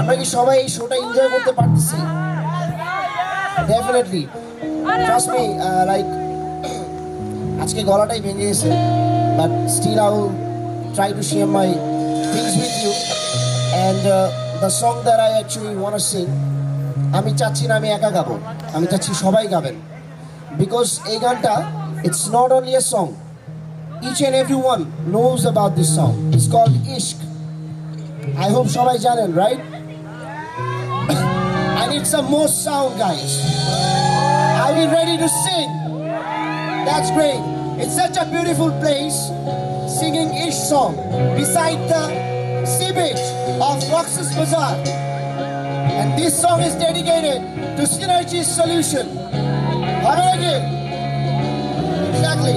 আমরা কি সবাই এই শোটা এনজয় করতে পারতেছি? ডেফিনেটলি, ট্রাস্ট মি, লাইক আজকে গলাটাই ভেঙে গেছে, but still I will try to share my things with you and the song that I actually want to sing. আমি চাচ্ছি না আমি একা গাবো, আমি চাচ্ছি সবাই গাবেন, বিকজ এই গানটা it's not only a song, each and every one knows about this song, it's called Ishq. I hope সবাই জানেন, right? I need some more sound, guys. Are we ready to sing? That's great. It's such a beautiful place, singing Ish song beside the sea beach of Roxas Bazaar. And this song is dedicated to Synergy Solution. How again? Exactly.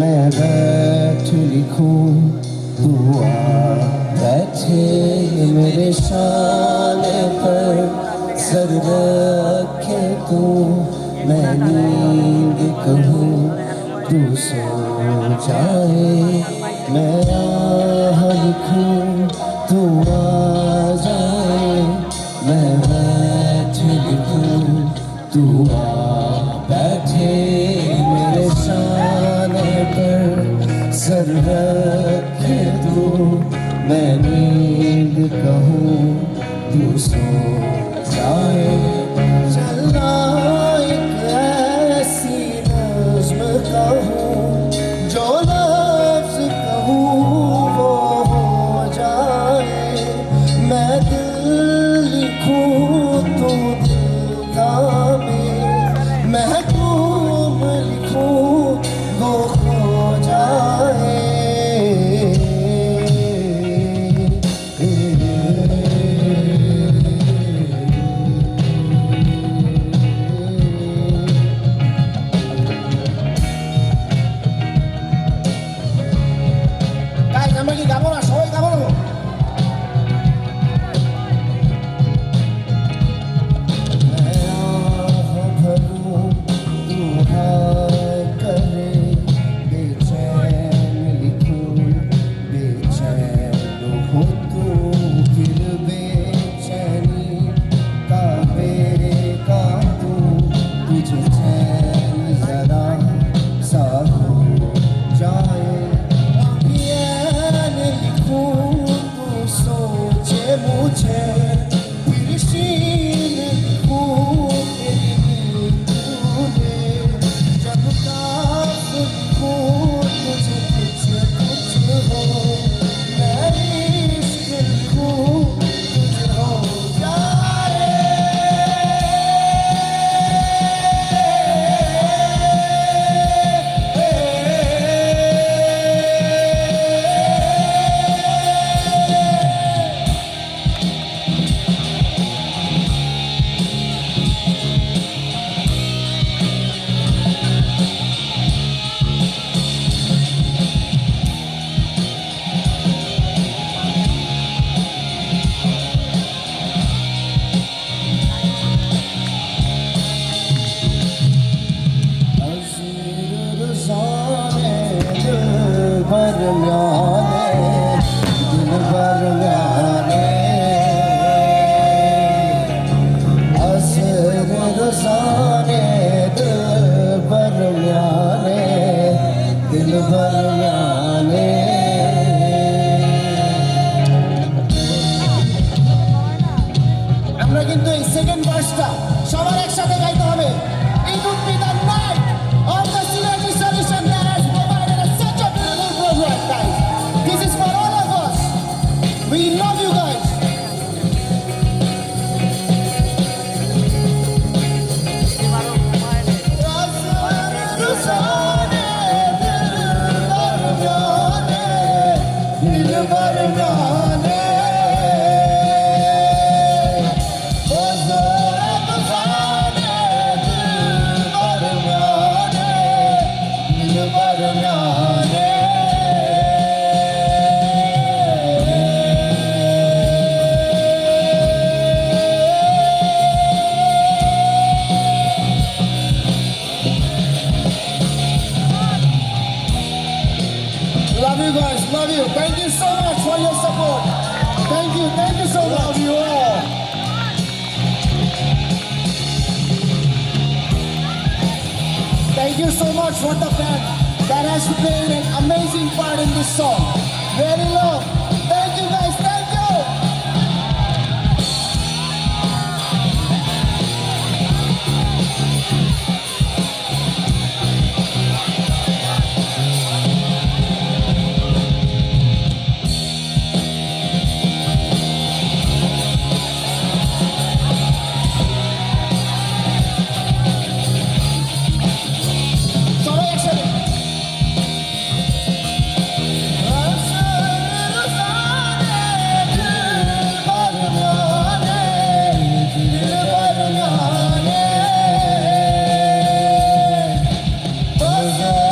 मैं बैठ लिखूं तू बैठे मेरे शाने पर sir रखे तू, मैं नींद कहूँ तू सो जाए, मैं आह लिखूं तू आ जाए, मैं बैठ लिखूं तू बैठे मेरे शाने पर सर रखे तू, मैं नींद कहूँ तू सो जाए। चलना एक ऐसी नज़्म कहूँ, जो लफ्ज़ कहूँ वो हो जाए, मैं दिल लिखूँ तू दिल का महबूब लिखूं वो खो जाए। Love you guys, love you. Thank you so much for your support. Thank you so much. Love you all. Thank you so much for the fan that has played an amazing part in this song. Very love. Thank you guys, thank you. সবাই একসাথে Bye.